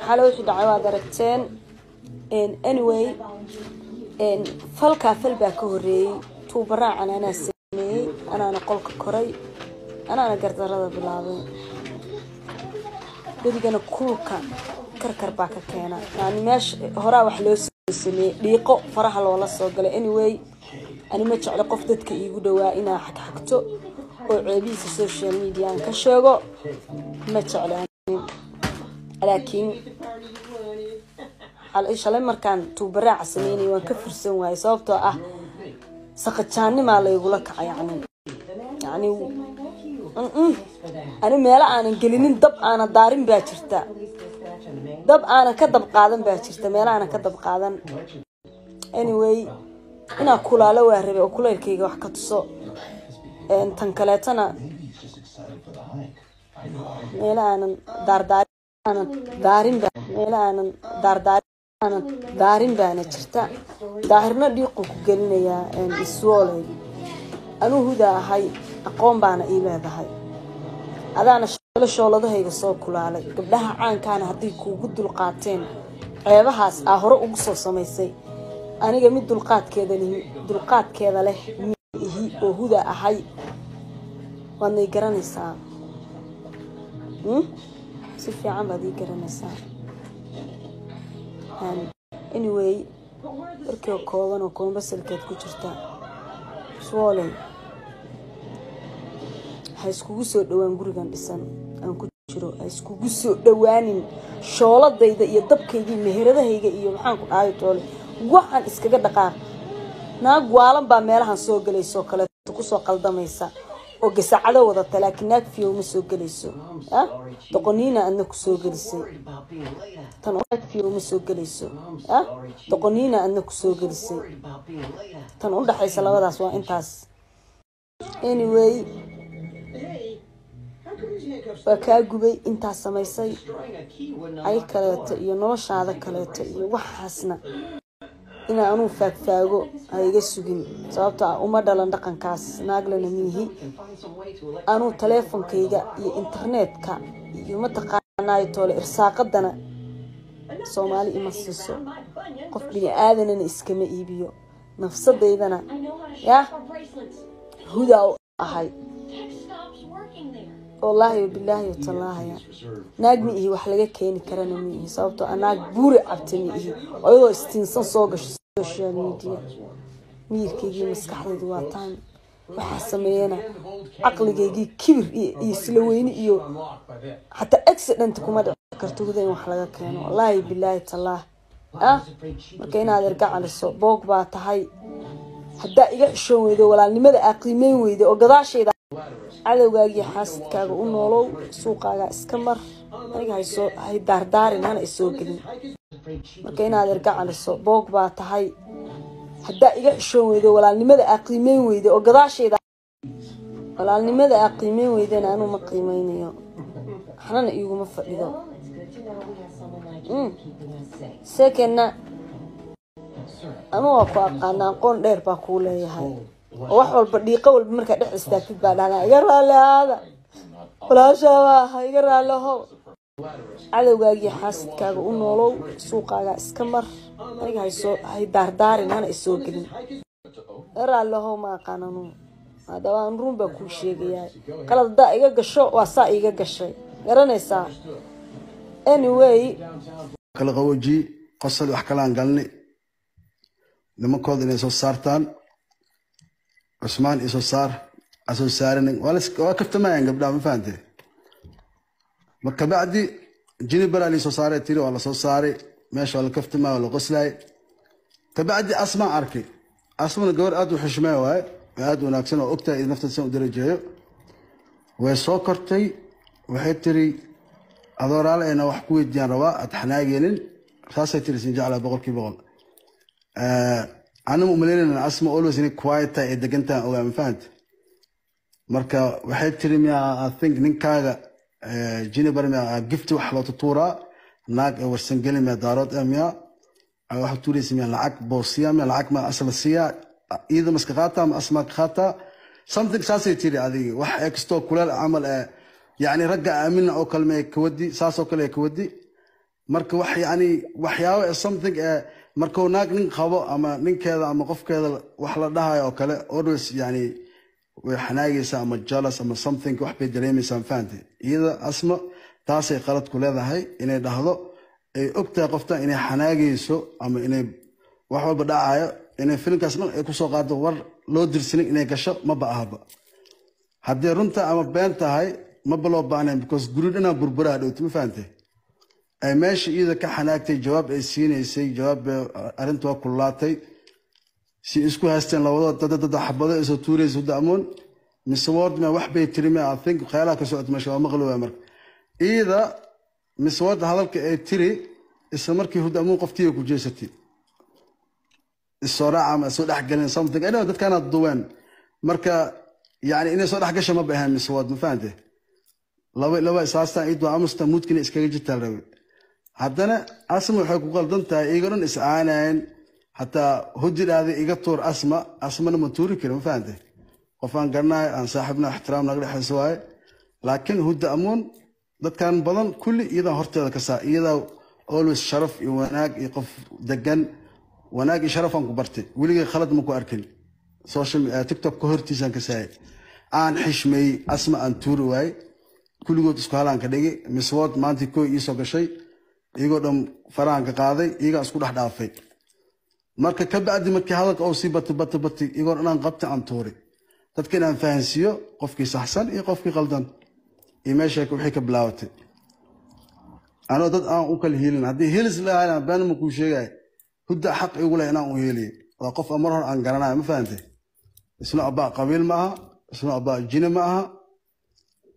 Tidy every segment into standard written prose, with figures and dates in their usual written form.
حلوش دعوة درجتين anyway فلكا فلبا كوري تو برا أنا ناسمي أنا نقولك كوري أنا قرد رضا بالله بدي أنا كوكا كركر باكا كينا يعني ماش هرا وحلوس سمي ليقو فرح الله صقله anyway أنا ما تعرف قفدتك يقولوا إنا حكتو وعبيس السوشيال ميديا كشجع ما تعرف لكن على إيش على مركان تبرع سنيني وانكفر سوى صوبته سقطاني ما لا يقولك يعني أنا مالا أنا قليلين دب أنا دارين باكرتا دب أنا كدب قادم باكرتا مالا أنا كدب قادم anyway أنا كلا لو هربي وكلا الكيجا وحكتسو إن تنكلتنا مالا أنا أنا دارين با مالا أنا أنا دارين بانا جرتا داهرنا ديقو كجلنا إن السؤال أنا هدا هاي أقوم بانا إلى هاي هذا أنا شغل ده هيك صوب كله على قبلها عن كان هديك وجود القاتين عيبهاس أهرق وقصص ما يصير أنا جميد دلقات كذا دلقات كذا له هي وهدا هاي وانا يقرن الساعة سيف عم بدي يقرن الساعة anyway بركي كوغان وكون بس الكيت كجرتا سؤالي هايسكوغو سو دوان غوريغان ديسان aan ku jiro iskugu soo dhawaanin shooladayda iyo dabkayga meheradahayga iyo waxaan ku dhahay toole waxaan iskaga dhaqaa naag waalan baa meelahan soo galayso kale ku soo qaldamaysa oo gasacada wadata laakiin naag fiyo ma soo galayso doqoniina adna ku soo galisay tan naag fiyo ma soo galayso doqoniina adna ku soo galisay tan u dhaxaysa labadaas waa intaas anyway وكاجوبي أنت سميسي أي كلات ينوش هذا كلات يوحسنا إن أنو فاجو هاي جسوجين صابتا وما دلنا دقن كاس ناقلنا ميهي أنو تلفون كيجا إنترنت كا يوم تقانا يطول إرساق دنا سومالي إمسسو قف بني آذن إسكما إيبيو نفس ديدنا يا هدا أهاي والله بالله وتالله يا ناقمي إيه وحلقة كيني كرنا ميه صابته أنا بوري عبتني إيه أيضا استنسان صوغش السوشيال ميديا مير كيجي مسكحة دواتان وحاسمينا عقلي كيجي كبر يسلويني إيو حتى أكسيدنت كما ذكرتو ذي وحلقة كيني والله بالله وتالله مركينا هذا رجع على السوق بوق باتهاي حتى إيجا شو ويدو ولا لماذا أقيمين ويدو وقضاش إذا cadawgaagii xaasidkaaga u noolow suuqaaga iska mar aniga hay daardaarin hana isoo gelin marka inaad ergacaliso boog baa tahay haddaa iga xishoon weydo walaalnimada aa qiimeyn weyda oo gadaasheeda walaalnimada aa qiimeyn weydana anuu ma qiimeynayo waxnana iguma fadhido sekenna anuu waa ku aqaana aqoon dheer baa kuu leeyahay wax walba dhiiqo walba marka dhex istaagtid baa dhana iga raali aada walaashaa iga raali ho cadawgaagii xaasidkaaga u noolow suuqaaga iska mar aniga hay daardaarin hana isoo gelin raali ho ma aqaananu hadaba aan run baa kuu sheegayaa qalad daa iga gasho waa saa iga gashay garanaysaa anyway kala qawaji qosol wax kala aan galni nimankooda inay soo saartaan عثمان إسوسار أسوسارن ولا كفت ما ينقب لا ما فهمت مكبعدي جيني برا لي إسوساري تيري ولا إسوساري ماشي ولا كفت ما ولا غسلاي كبعدي أسمع أركي أسمع الجور أدو حشمة واي أدو ناكسنا وقتها إذا نفت السنة درجة وسوكرتي وحيتري أدور على إنه وحكوي ديان رواء أتحناجين خاصة تري سنجع على بقول كي بقول أنا مؤمنين أن أسمع always إني quiet إذا كنت أو ما فهمت مركا واحد تري I think نكاغا جيني برمي جفت وحلا تطورة ناق ورسنجلي ما دارات أميا أو واحد توري اسمه لعك بوسيا من لعك ما أصل السيا إذا مسكخاتا ما أسمع خاتا something ساسي تري هذه واحد إكستو كل العمل يعني رجع أمين أو كلمة كودي ساس أو كلمة كودي marka wax yani waxyaabo something markuu naag nin qabo ama ninkeeda ama qofkeeda wax la dhahayo oo kale always yani way xanaagaysaa ama jealous ama something wax bay dareemaysaa fahanti iyada asma taasay qalad ku leedahay inay dhahdo ay ogtahay qofta inay xanaagayso ama inay wax walba dhacayo inay filimkaas dhan ay ku soo qaado war loo dirsanin inay gasho ma baahaba haddii runta ama been tahay ma baloo baahnayn because guri dhanaa burburaa dhowti ma fahantay ay meesha iyada ka xanaagtay jawaab ay siinaysay jawaab arrinta waa kululaatay si isku haysteen labadoo dad xabado isoo tuuraysa daamoon mise wardna wax bay tirime I think khayalaha ka socota meesha waa maqli waay marka iyada mise warda hadalka ay tiri isla markii hudaamoon qoftii ku jeesatay الصراع ama soo dhax galin something anoo dadkana duwan marka yaani inay soo dhax gasho ma baahan miswad ma faante laba isaasta idoo amusta mudkina iskaga jirtaa rawi haddana asma waxay ku qaldan tahay iyagoon is aanaan hatta hujiraada iga tuur asmana ma tuuri karo ma faante qofaan garnaay aan saaxibna ixtiraam naga dhaxayso waay laakiin hudaamoon dadkan badan kulli iyada horteeda ka saa iyada always sharaf iyo wanaag iyo qof degan wanaagii sharafan ku bartay weligay khalad ma ku arkin social tiktok ka hortiisan ka saay aan xishmay asma aan tuuri waay kulligood isku halaan ka dhigay miswad maanta koo ii soo gashay iyagoo dhan faraan ka qaaday iyaga isku dhex dhaafay marka ka bacdi markii hadalka oo sii batay iyagoo dhan qabta aan tuuri dadka inaan fahansiiyo qofkii saxsan iyo qofkii qaldan iyo meesha wixii ka bilaawatay anoo dad aan u kala hiilin haddii hiilis lahaayna been ma kuu sheegay هدا حق يقول أنا أهيلي وقف أمره عن قرنا ما فهمته اسمه أباء قبيل معها اسمه أباء جن معها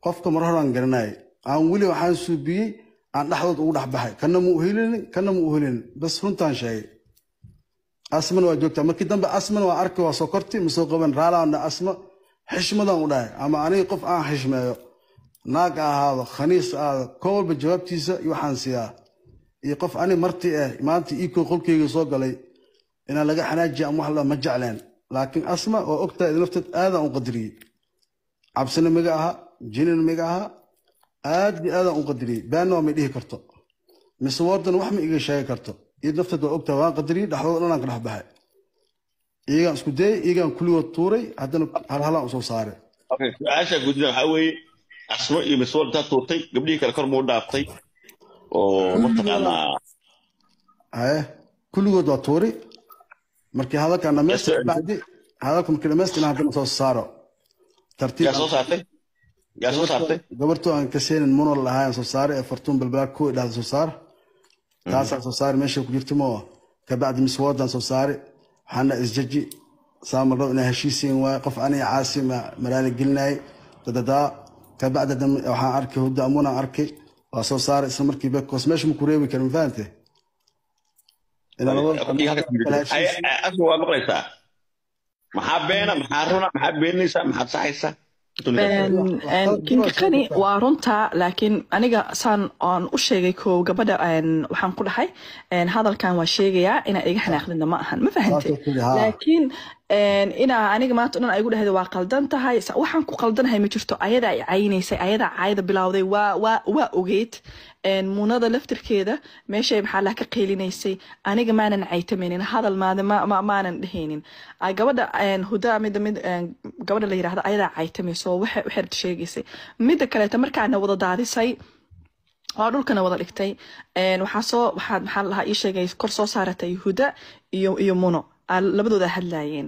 قف أمره عن قرنا عن ولي وحنسو بي عن لحظة أول حبها كنا مؤهلين بس فنتان شيء أسمن وجوكتا ما كده بأسمن وأرك وسكرتي مسوقا رالا عند أسماء حشمة ده ولا أما أنا قف حشمة ناقة هذا خنيس هذا كول بجواب تيسا يوحنسيا يقف أنا مرتي ما أنت إيكو قلك يسوق علي إن لقى حناجي أم وحلا مجعلين لكن أسمع وأكتر إذا نفتت هذا أنقدري عبسنا مجاها جنين مجاها هذا أنقدري بينه ومديه كرتو مسوارد وحمي إيجا شيء كرتو إذا نفتت وأكتر وأنقدري لحظة أنا نقرح بها إيجا سكودي إيجا كل وطوري هذا هلا وصو صار. أوكي عشان قلت له حوي أسمع مسوارد تطورتي قبل يك الكرمون دافتي ومتقنا كل جود وطوري مركي هذا كان مست بعدي هذا كم كلمة استنا هذا نصوص صاروا ترتيب يا صوصاتي قبرتو عن كسين المنور اللي هاي نصوص صار فرتون بالبلاك كو ده نصوص صار تاسع نصوص صار ماشي وكجرت مو كبعد مسواد نصوص صار حنا إزجي سامر رؤنا هشيسين وقف أنا عاصم مراني قلناي تدا كبعد دم وحنا أركي هدا أمونا أركي وصو صار اسم مركي بكوس ماشي مكوريوي كان فانته إن أسمع مقلسة محبينا محرونا محبينيسا محب صحيسا كني وارنتا لكن أنا سان أن أشيء كو قبل أن وحنقول حي أن هذا كان وشيء أنا إيه إحنا أخذنا ما فهمت لكن أنا ما تقولون أقول هذا وقلدن تهاي وحنقول قلدن هاي مجرتو أيدا عيني سي أيدا عايد بلاودي وأوجيت مناضل لفتر كده ماشي بحالها كقيلينيسي أنا جماعة نعيتمين هذا الماذا ما نهينين قبل أن هدا مد قبل اللي هذا أيدا عيتمي سو وحرت شيء جسي مد كلا تمرك عنا وضع داري سي وأقول كنا وضع لكتي وحصو وحد محلها إيش جاي كورسو صارت هدا يومونو labadooda hadlaayeen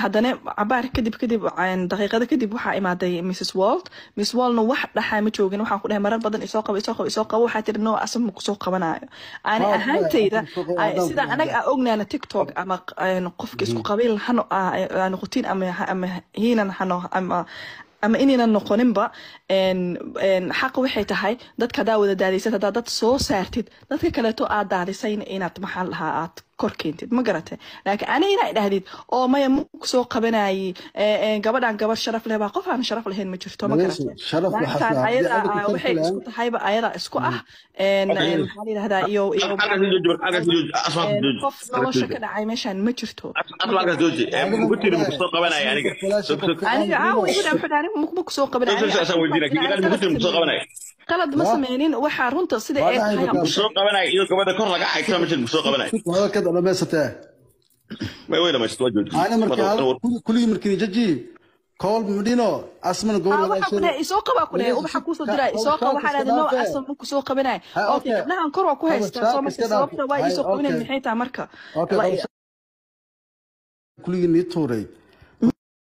haddana cabaar kadib aan daqiiqada kadib waxa imaaday Mrs. Walt wax dhaxay ma joogin waxaan ku dhahay marar badan isoo qabo waxa tir noo asam ku soo qabanayo aan ahaantayda sida anaga ognaana TikTok ama qofka isku qabiil hano aan qotin ama hiinan hano ama inayna noqoninba xaq waxay tahay dadka daawada daadaysa dad soo saartid dadka kale to aad daadisay inaad maxal lahaa korkeentid ma garatay laakiin aniga inaa idhahdid oo maya ma kusoo qabanayay gabadhan gabar sharaf leh baa qof aan sharaf lahayn ma jirto ma garatay laakiin ayada waxay isku tahayba ayada isku ah maxaa la yidhahdaa iyo qof nolosha ka dhacay meeshaan ma jirto aniga caawa igu dhaa wuxuu dhahay ma kusoo qabanay qalad ma sameynin waxaa runta sida ay tahay kusoo qabanay iyo gabadha kor laga xigto ma jiro kusoo qabanay هذا كذا لما ستة ما يستوى أنا مركز كل يوم مركز جدي كول مدينة أسمن قول وحنا إسوق بقولها وبحكوا صدرا إسوق وحنا هذا النوع أصلا ممكن سوق بناء أوكي نحن نكره كويس تصوم السوق وايد يسوق بناء من حيث مركز كل يوم يطوري